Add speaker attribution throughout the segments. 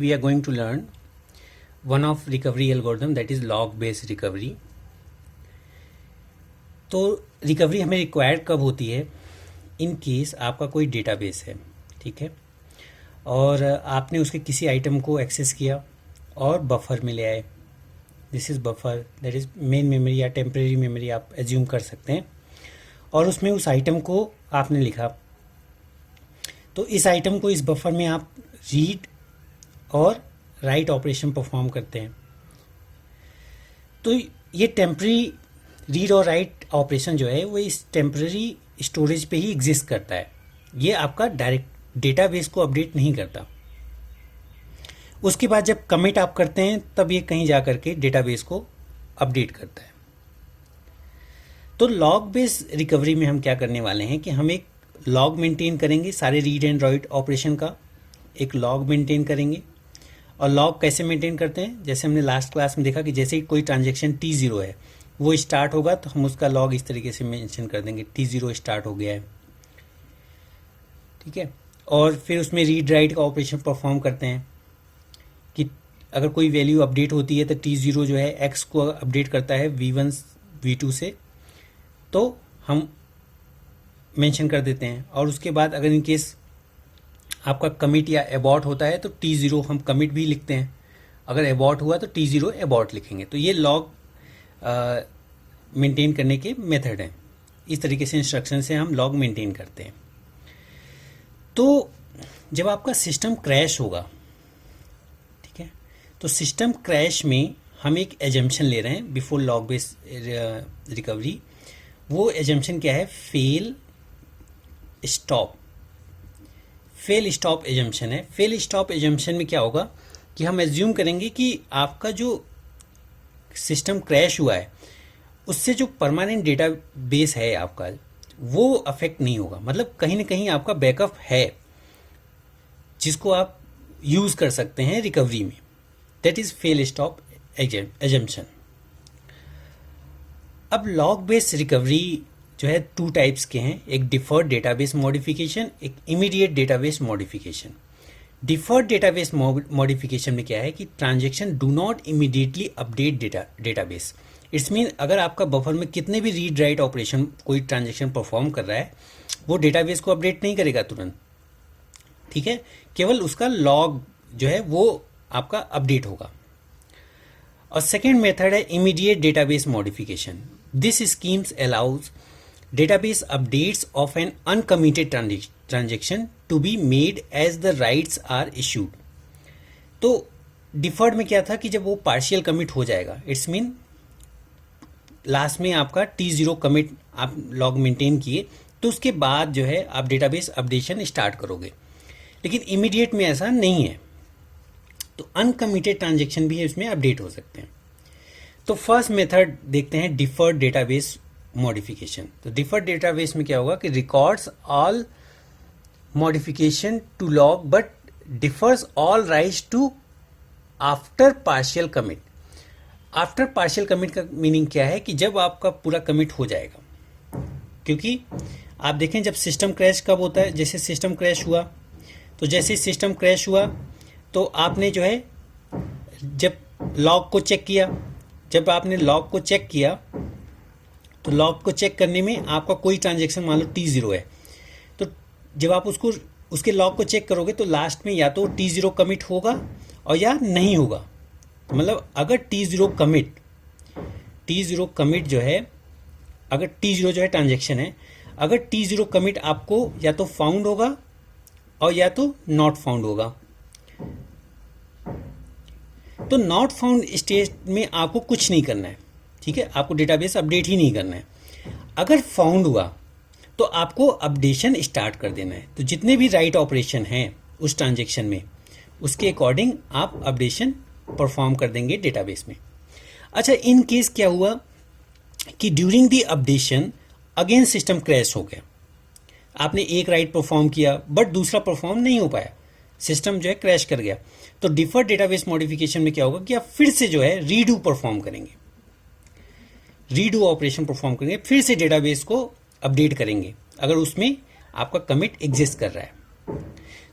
Speaker 1: We are going to learn one of recovery algorithm, that is log based recovery. तो recovery हमें required कब होती है? In case आपका कोई डेटाबेस है, ठीक है, और आपने उसके किसी आइटम को एक्सेस किया और बफर में ले आए. This is buffer, that is main memory या टेम्परेरी मेमोरी आप एज्यूम कर सकते हैं. और उसमें उस आइटम को आपने लिखा, तो इस आइटम को इस बफर में आप रीड और राइट ऑपरेशन परफॉर्म करते हैं. तो ये टेम्परेरी रीड और राइट ऑपरेशन जो है वो इस टेम्परेरी स्टोरेज पे ही एग्जिस्ट करता है. ये आपका डायरेक्ट डेटाबेस को अपडेट नहीं करता. उसके बाद जब कमिट आप करते हैं तब ये कहीं जा करके डेटाबेस को अपडेट करता है. तो लॉग बेस रिकवरी में हम क्या करने वाले हैं कि हम एक लॉग मेंटेन करेंगे, सारे रीड एंड राइट ऑपरेशन का एक लॉग मेंटेन करेंगे. और लॉग कैसे मेंटेन करते हैं? जैसे हमने लास्ट क्लास में देखा कि जैसे ही कोई ट्रांजेक्शन T0 है वो स्टार्ट होगा तो हम उसका लॉग इस तरीके से मेंशन कर देंगे, T0 स्टार्ट हो गया है, ठीक है. और फिर उसमें रीड राइट का ऑपरेशन परफॉर्म करते हैं कि अगर कोई वैल्यू अपडेट होती है तो T0 जो है X को अपडेट करता है V1 V2 से, तो हम मेंशन कर देते हैं. और उसके बाद अगर इन केस आपका कमिट या एबॉर्ट होता है तो T0 हम कमिट भी लिखते हैं. अगर एबॉर्ट हुआ तो T0 एबॉर्ट लिखेंगे. तो ये लॉग मेंटेन करने के मेथड हैं. इस तरीके से इंस्ट्रक्शन से हम लॉग मेंटेन करते हैं. तो जब आपका सिस्टम क्रैश होगा, ठीक है, तो सिस्टम क्रैश में हम एक एजम्पशन ले रहे हैं बिफोर लॉग बेस रिकवरी. वो एजम्पशन क्या है? फेल स्टॉप एजम्पशन है. फेल स्टॉप एजम्पशन में क्या होगा कि हम एज्यूम करेंगे कि आपका जो सिस्टम क्रैश हुआ है उससे जो परमानेंट डेटा बेस है आपका वो अफेक्ट नहीं होगा. मतलब कहीं ना कहीं आपका बैकअप है जिसको आप यूज कर सकते हैं रिकवरी में. That is fail stop assumption. अब लॉग बेस रिकवरी जो है 2 टाइप्स के हैं. एक डिफर्ड डेटाबेस मॉडिफिकेशन, एक immediate database modification. Deferred database modification में क्या है कि transaction do not immediately update database. It's mean अगर आपका बफर में कितने भी रीड राइट ऑपरेशन कोई ट्रांजेक्शन परफॉर्म कर रहा है वो डेटाबेस को अपडेट नहीं करेगा तुरंत, ठीक है. केवल उसका लॉग जो है वो आपका अपडेट होगा. और सेकेंड मेथड है immediate database modification. This schemes allows database updates of an uncommitted transaction to be made as the rights are issued. तो डिफर्ड में क्या था कि जब वो पार्शियल कमिट हो जाएगा, इट्स मीन लास्ट में आपका T0 कमिट आप लॉग मेंटेन किए तो उसके बाद जो है आप डेटाबेस अपडेशन स्टार्ट करोगे. लेकिन इमीडिएट में ऐसा नहीं है, तो अनकमिटेड ट्रांजेक्शन भी इसमें अपडेट हो सकते हैं. तो फर्स्ट मेथड देखते हैं डिफर्ड डेटाबेस मॉडिफिकेशन. तो डिफर्ड डेटाबेस में क्या होगा कि records all modification to log but defers all writes to after partial commit. After partial commit का मीनिंग क्या है कि जब आपका पूरा कमिट हो जाएगा. क्योंकि आप देखें जब सिस्टम क्रैश कब होता है, जैसे सिस्टम क्रैश हुआ तो जैसे सिस्टम क्रैश हुआ तो आपने जो है जब लॉग को चेक किया, जब आपने लॉग को चेक किया तो लॉग को चेक करने में आपका कोई ट्रांजेक्शन मान लो T0 है, तो जब आप उसके लॉग को चेक करोगे तो लास्ट में या तो T0 कमिट होगा और या नहीं होगा. तो मतलब अगर T0 कमिट जो है, अगर T0 जो है ट्रांजेक्शन है, अगर T0 कमिट आपको या तो फाउंड होगा और या तो नॉट फाउंड होगा. तो नॉट फाउंड स्टेज में आपको कुछ नहीं करना है, ठीक है, आपको डेटाबेस अपडेट ही नहीं करना है. अगर फाउंड हुआ तो आपको अपडेशन स्टार्ट कर देना है. तो जितने भी राइट ऑपरेशन हैं उस ट्रांजेक्शन में उसके अकॉर्डिंग आप अपडेशन परफॉर्म कर देंगे डेटाबेस में. अच्छा, इन केस क्या हुआ कि during the updation again system crash हो गया. आपने एक राइट परफॉर्म किया बट दूसरा परफॉर्म नहीं हो पाया, सिस्टम जो है क्रैश कर गया. तो डिफर्ड डेटाबेस मॉडिफिकेशन में क्या होगा कि आप फिर से जो है रीडू परफॉर्म करेंगे, रीडू ऑपरेशन परफॉर्म करेंगे, फिर से डेटाबेस को अपडेट करेंगे अगर उसमें आपका कमिट एग्जिस्ट कर रहा है.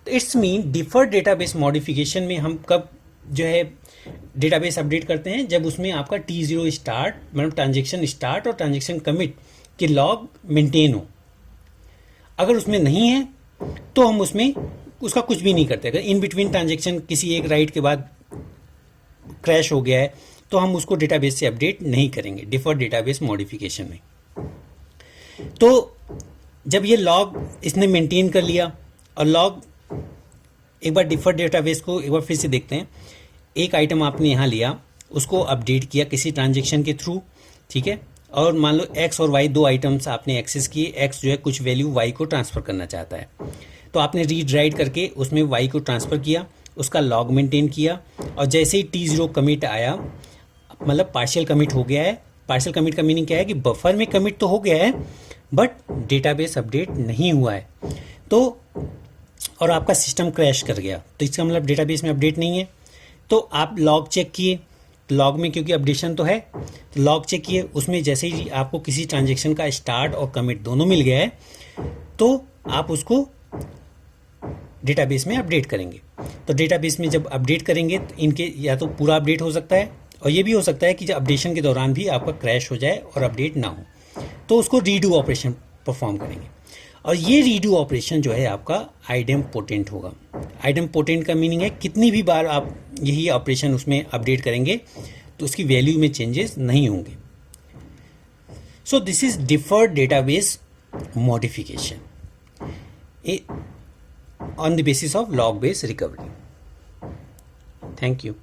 Speaker 1: तो it's mean deferred database modification में हम कब जो है डेटाबेस अपडेट करते हैं, जब उसमें आपका T0 स्टार्ट मतलब ट्रांजेक्शन स्टार्ट और ट्रांजेक्शन कमिट के लॉग मेंटेन हो। अगर उसमें नहीं है तो हम उसमें उसका कुछ भी नहीं करते। अगर इन बिटवीन ट्रांजेक्शन किसी एक राइट के बाद क्रैश हो गया है तो हम उसको डेटाबेस से अपडेट नहीं करेंगे डिफर्ड डेटाबेस मॉडिफिकेशन में। तो जब ये लॉग इसने मेंटेन कर लिया और लॉग एक बार डिफर्ड डेटाबेस को एक बार फिर से देखते हैं। एक आइटम आपने यहाँ लिया, उसको अपडेट किया किसी ट्रांजेक्शन के थ्रू, ठीक है, और मान लो एक्स और वाई दो आइटम्स आपने एक्सेस किए। एक्स जो है कुछ वैल्यू वाई को ट्रांसफ़र करना चाहता है, तो आपने रीड राइट करके उसमें वाई को ट्रांसफ़र किया, उसका लॉग मेंटेन किया, और जैसे ही T0 कमिट आया, मतलब पार्शियल कमिट हो गया है। पार्शियल कमिट का मीनिंग क्या है कि बफर में कमिट तो हो गया है बट डेटाबेस अपडेट नहीं हुआ है, तो और आपका सिस्टम क्रैश कर गया, तो इसका मतलब डेटाबेस में अपडेट नहीं है। तो आप लॉग चेक किए, लॉग में क्योंकि अपडेशन तो है, तो लॉग चेक किए, उसमें जैसे ही आपको किसी ट्रांजेक्शन का स्टार्ट और कमिट दोनों मिल गया है तो आप उसको डेटाबेस में अपडेट करेंगे। तो डेटाबेस में जब अपडेट करेंगे तो इनके या तो पूरा अपडेट हो सकता है और ये भी हो सकता है कि जब अपडेशन के दौरान भी आपका क्रैश हो जाए और अपडेट ना हो, तो उसको रीडू ऑपरेशन परफॉर्म करेंगे। और ये रीडू ऑपरेशन जो है आपका आइडेम्पोटेंट होगा। आइडेम्पोटेंट का मीनिंग है कितनी भी बार आप यही ऑपरेशन उसमें अपडेट करेंगे तो उसकी वैल्यू में चेंजेस नहीं होंगे। So this is deferred database modification on the basis of log based recovery. Thank you.